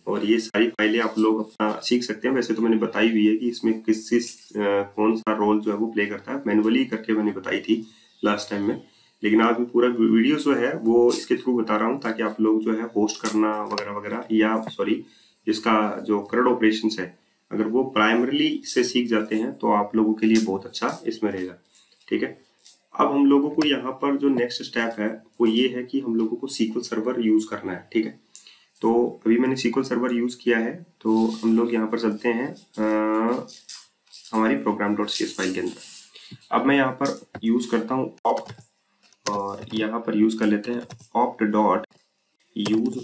और ये सारी फाइलें आप लोग अपना सीख सकते हैं। वैसे तो मैंने बताई हुई है कि इसमें कौन सा रोल जो है वो प्ले करता है, मैनुअली करके मैंने बताई थी लास्ट टाइम में, लेकिन आज मैं पूरा वीडियो जो है वो इसके थ्रू बता रहा हूँ ताकि आप लोग जो है पोस्ट करना वगैरह वगैरह, या सॉरी इसका जो CRUD ऑपरेशंस है अगर वो प्राइमरीली इससे सीख जाते हैं तो आप लोगों के लिए बहुत अच्छा इसमें रहेगा। ठीक है, अब हम लोगों को यहाँ पर जो नेक्स्ट स्टेप है वो ये है कि हम लोगों को SQL सर्वर यूज करना है। ठीक है, तो अभी मैंने SQL सर्वर यूज किया है, तो हम लोग यहाँ पर चलते हैं हमारी program.cs फाइल के अंदर। अब मैं यहाँ पर यूज करता हूँ opt, और यहाँ पर यूज कर लेते हैं opt.use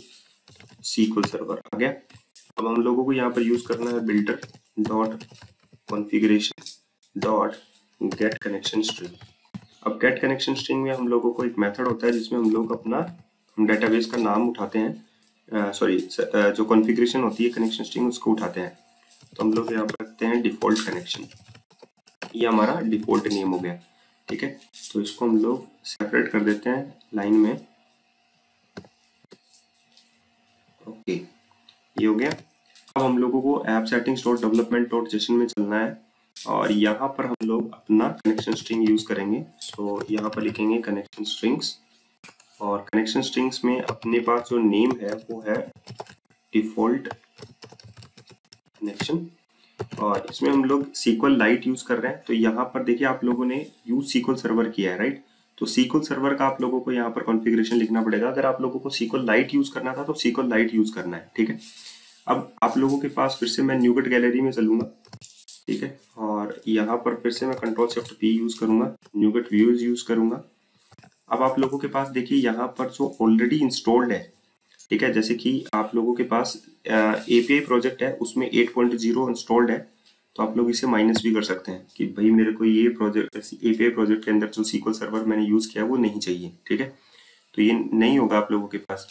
SQL सर्वर आ गया। अब हम लोगों को यहाँ पर यूज करना है builder.configuration.get connection string। अब गेट कनेक्शन स्ट्रिंग में हम लोगों को एक मेथड होता है जिसमें हम लोग अपना डेटाबेस का नाम उठाते हैं, जो कॉन्फ़िगरेशन होती है कनेक्शन स्ट्रिंग उसको उठाते हैं। तो हम लोग यहाँ पर रखते हैं डिफॉल्ट कनेक्शन, ये हमारा डिफॉल्ट नेम हो गया। ठीक है, तो इसको हम लोग सेपरेट कर देते हैं लाइन में। ओके, ये हो गया। अब हम लोगों को app settings dot development dot JSON में चलना है और यहाँ पर हम लोग अपना कनेक्शन स्ट्रिंग यूज करेंगे। सो यहाँ पर लिखेंगे कनेक्शन स्ट्रिंग्स, और कनेक्शन स्ट्रिंग्स में अपने पास जो नेम है वो है डिफॉल्ट कनेक्शन, और इसमें हम लोग SQLite यूज कर रहे हैं। तो यहाँ पर देखिए आप लोगों ने यूज SQL सर्वर किया है, राइट। तो SQL सर्वर का आप लोगों को यहाँ पर कॉन्फ़िगरेशन लिखना पड़ेगा। अगर आप लोगों को SQLite यूज करना था तो SQLite यूज करना है। ठीक है, अब आप लोगों के पास फिर से मैं न्यूगेट गैलरी में चलूंगा। ठीक है, और यहाँ पर फिर से मैं Ctrl+Shift+P यूज करूंगा, न्यूगेट व्यूज यूज करूंगा। अब आप लोगों के पास देखिए यहाँ पर जो ऑलरेडी इंस्टॉल्ड है, ठीक है, जैसे कि आप लोगों के पास API प्रोजेक्ट है उसमें 8.0 इंस्टॉल्ड है, तो आप लोग इसे माइनस भी कर सकते हैं कि भाई मेरे को ये प्रोजेक्ट API प्रोजेक्ट के अंदर जो SQL सर्वर मैंने यूज किया वो नहीं चाहिए। ठीक है, तो ये नहीं होगा आप लोगों के पास,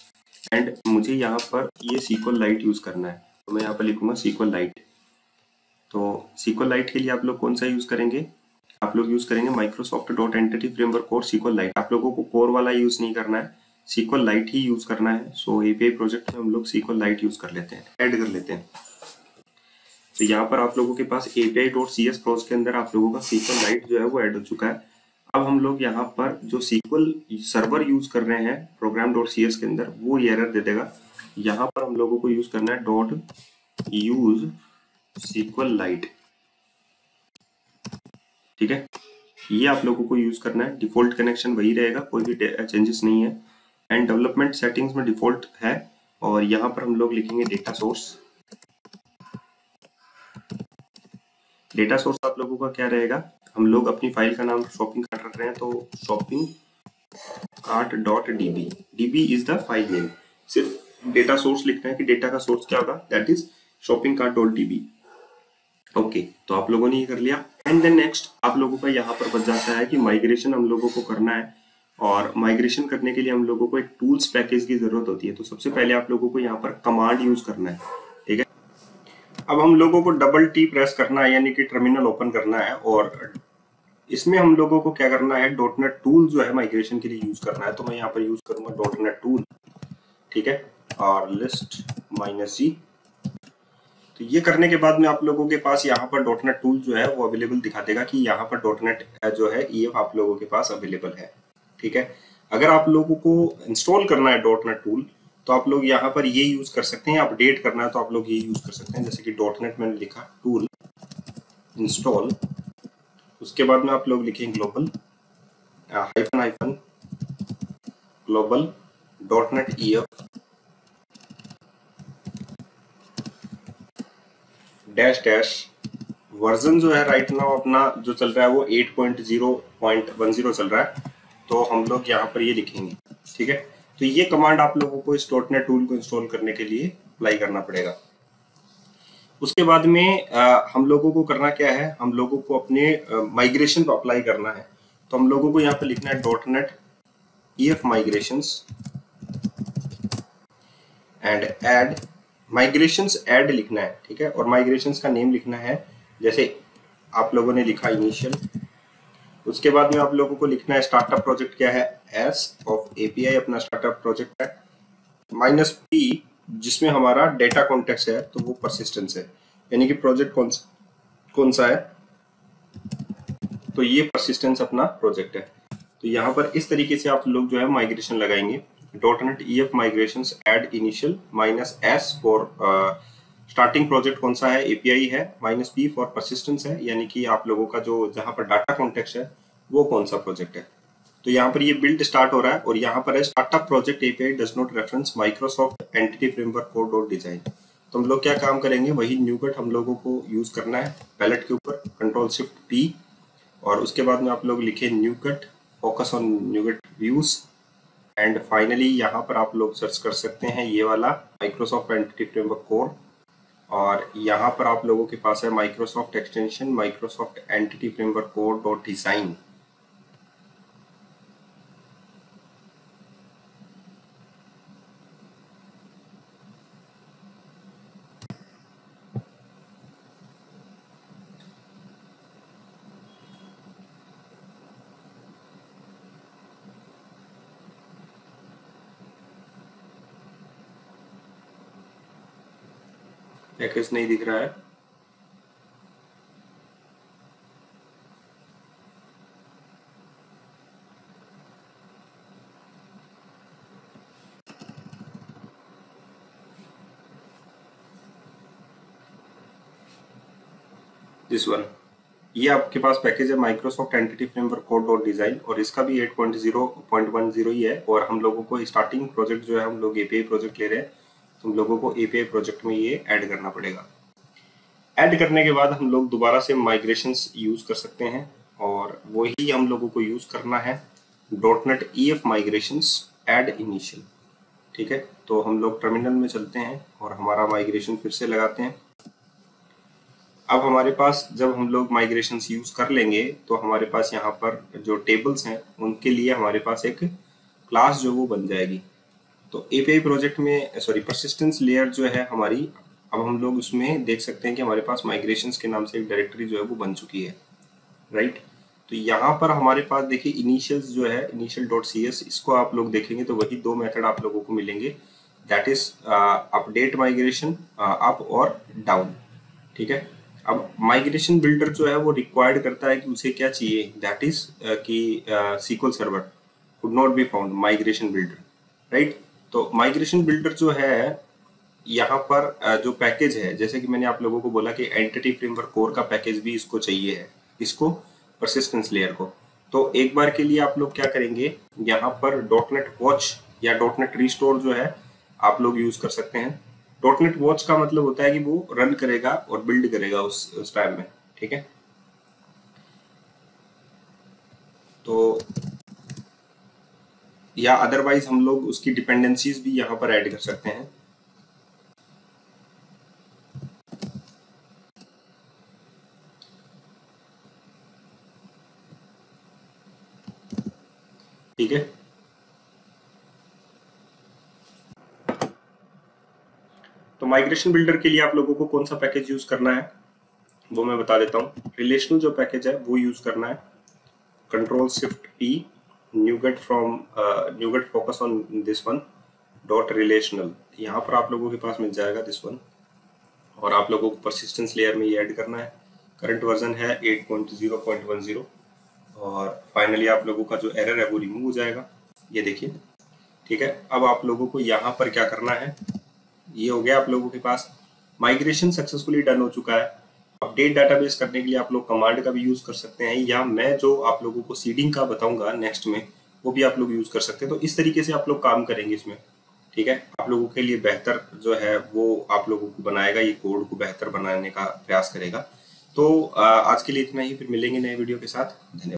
एंड मुझे यहाँ पर ये SQLite यूज करना है, तो मैं यहाँ पर लिखूंगा SQLite। तो SQLite के लिए आप लोग कौन सा यूज करेंगे, आप लोग यूज करेंगे माइक्रोसॉफ्ट डॉट एंटिटी फ्रेमवर्क और SQLite। आप लोगों को कोर वाला यूज नहीं करना है, SQLite ही यूज करना है। सो API प्रोजेक्ट में हम लोग SQLite यूज कर लेते हैं, ऐड कर लेते हैं। तो यहाँ पर आप लोगों के पास API.cs प्रोजेक्ट के अंदर आप लोगों का SQLite जो है वो ऐड हो चुका है। अब हम लोग यहाँ पर जो SQL सर्वर यूज कर रहे हैं program.cs के अंदर वो एरर दे देगा। यहाँ पर हम लोगों को यूज करना है .use SQLite। ठीक है, ये आप लोगों को यूज करना है। डिफॉल्ट कनेक्शन वही रहेगा, कोई भी चेंजेस नहीं है, एंड डेवलपमेंट सेटिंग्स में डिफॉल्ट है। और यहाँ पर हम लोग लिखेंगे डेटा सोर्स। डेटा सोर्स आप लोगों का क्या रहेगा, हम लोग अपनी फाइल का नाम शॉपिंग कार्ट रख रहे हैं तो shopping cart dot db, db is the file name. सिर्फ डेटा सोर्स लिखना है कि डेटा का सोर्स क्या होगा, that is shopping cart dot db। Okay, तो आप लोगों ने ये कर लिया। एंड देन नेक्स्ट आप लोगों का यहाँ पर बच जाता है कि माइग्रेशन हम लोगों को करना है, और माइग्रेशन करने के लिए हम लोगों को एक टूल्स पैकेज की जरूरत होती है। तो सबसे पहले आप लोगों को यहाँ पर कमांड यूज करना है, ठीक है। अब हम लोगों को डबल टी प्रेस करना है, यानी कि टर्मिनल ओपन करना है, और इसमें हम लोगों को क्या करना है, डॉटनेट टूल जो है माइग्रेशन के लिए यूज करना है। तो मैं यहाँ पर यूज करूंगा डॉटनेट टूल, ठीक है, और लिस्ट -g। तो ये करने के बाद में आप लोगों के पास यहाँ पर डॉटनेट टूल जो है वो अवेलेबल दिखा देगा कि यहाँ पर डॉटनेट जो है EF आप लोगों के पास अवेलेबल है, ठीक है। अगर आप लोगों को इंस्टॉल करना है डॉटनेट टूल तो आप लोग यहाँ पर ये यूज कर सकते हैं। अपडेट करना है तो आप लोग ये यूज कर सकते हैं, जैसे कि डॉटनेट मैंने लिखा टूल इंस्टॉल, उसके बाद में आप लोग लिखेंगे global hyphen global dot net EF dash dash version जो है राइट नाउ अपना जो चल रहा है वो 8.0.10 चल रहा है। तो हम लोग यहाँ पर ये लिखेंगे, ठीक है। तो ये कमांड आप लोगों को इस डॉटनेट टूल को इंस्टॉल करने के लिए अप्लाई करना पड़ेगा। उसके बाद में हम लोगों को करना क्या है, हम लोगों को अपने माइग्रेशन पर अप्लाई करना है। तो हम लोगों को यहाँ पर लिखना है dot net EF migrations and add migrations add लिखना है, ठीक है। और माइग्रेशंस का नेम लिखना है जैसे आप लोगों ने लिखा इनिशियल। उसके बाद में आप लोगों को लिखना है स्टार्टअप प्रोजेक्ट क्या है, एस ऑफ API अपना स्टार्टअप प्रोजेक्ट है, -p जिसमें हमारा डेटा कॉन्टेक्स्ट है तो वो परसिस्टेंस है, यानी कि प्रोजेक्ट कौन सा है, तो ये परसिस्टेंस अपना प्रोजेक्ट है। तो यहाँ पर इस तरीके से आप लोग जो है माइग्रेशन लगाएंगे, dot net EF migrations add initial -s for starting project कौन सा है, API है, -p फॉर परसिस्टेंस है, यानी कि आप लोगों का जो जहां पर डाटा कॉन्टेक्स्ट है वो कौन सा प्रोजेक्ट है। तो यहाँ पर ये बिल्ड स्टार्ट हो रहा है और यहाँ पर है startup project API does not reference Microsoft entity framework code dot design. तो हम लोग क्या काम करेंगे, वही न्यूगेट हम लोगों को यूज करना है पैलेट के ऊपर, Ctrl+Shift+P, और उसके बाद में आप लोग लिखे NuGet focus on NuGet views, and finally यहाँ पर आप लोग सर्च कर सकते हैं ये वाला माइक्रोसॉफ्ट एंटिटी फ्रेमवर्क कोड, और यहाँ पर आप लोगों के पास है Microsoft extension Microsoft entity framework code dot design. Package नहीं दिख रहा है, दिस वन, ये आपके पास पैकेज है Microsoft entity framework code dot design, और इसका भी 8.0.10 ही है। और हम लोगों को स्टार्टिंग प्रोजेक्ट जो है हम लोग API प्रोजेक्ट ले रहे हैं, तो हम लोगों को API प्रोजेक्ट में ये ऐड करना पड़ेगा। ऐड करने के बाद हम लोग दोबारा से माइग्रेशंस यूज कर सकते हैं, और वही हम लोगों को यूज करना है dot net EF migrations add initial, ठीक है। तो हम लोग टर्मिनल में चलते हैं और हमारा माइग्रेशन फिर से लगाते हैं। अब हमारे पास जब हम लोग माइग्रेशंस यूज कर लेंगे तो हमारे पास यहाँ पर जो टेबल्स हैं उनके लिए हमारे पास एक क्लास जो वो बन जाएगी। तो API प्रोजेक्ट में सॉरी परसिस्टेंस लेयर जो है हमारी, अब हम लोग उसमें देख सकते हैं कि हमारे पास माइग्रेशंस के नाम से एक डायरेक्टरी जो है वो बन चुकी है, राइट। तो यहाँ पर हमारे पास देखिए इनिशियल्स जो है initial.cs, इसको आप लोग देखेंगे तो वही दो मेथड आप लोगों को मिलेंगे, that is update migration up और डाउन, ठीक है। अब माइग्रेशन बिल्डर जो है वो रिक्वायर्ड करता है कि उसे क्या चाहिए, दैट इज कि SQL server could not be found migration builder, right. तो माइग्रेशन बिल्डर जो है यहाँ पर जो पैकेज है, जैसे कि मैंने आप लोगों को बोला कि एंटिटी फ्रेमवर्क कोर का पैकेज भी इसको चाहिए है, इसको परसिस्टेंस लेयर को। तो एक बार के लिए आप लोग क्या करेंगे, यहाँ पर डॉटनेट वॉच या डॉटनेट रिस्टोर जो है आप लोग यूज कर सकते हैं। डॉटनेट वॉच का मतलब होता है कि वो रन करेगा और बिल्ड करेगा उस टाइम में, ठीक है। तो या अदरवाइज हम लोग उसकी डिपेंडेंसीज भी यहाँ पर ऐड कर सकते हैं। ठीक है। तो माइग्रेशन बिल्डर के लिए आप लोगों को कौन सा पैकेज यूज करना है वो मैं बता देता हूँ। रिलेशनल जो पैकेज है वो यूज करना है। Control shift P, NuGet from NuGet focus on this one dot relational, यहाँ पर आप लोगों के पास मिल जाएगा दिस वन। और आप लोगों को परसिस्टेंस लेयर में ये ऐड करना है। करंट वर्जन है 8.0.10 और फाइनली आप लोगों का जो एरर है वो रिमूव हो जाएगा, ये देखिए। ठीक है, अब आप लोगों को यहाँ पर क्या करना है, ये हो गया आप लोगों के पास माइग्रेशन सक्सेसफुली डन हो चुका है। अपडेट डाटाबेस करने के लिए आप लोग कमांड का भी यूज कर सकते हैं, या मैं जो आप लोगों को सीडिंग का बताऊंगा नेक्स्ट में वो भी आप लोग यूज कर सकते हैं। तो इस तरीके से आप लोग काम करेंगे इसमें। ठीक है, आप लोगों के लिए बेहतर जो है वो आप लोगों को बनाएगा, ये कोड को बेहतर बनाने का प्रयास करेगा। तो आज के लिए इतना ही, फिर मिलेंगे नए वीडियो के साथ। धन्यवाद।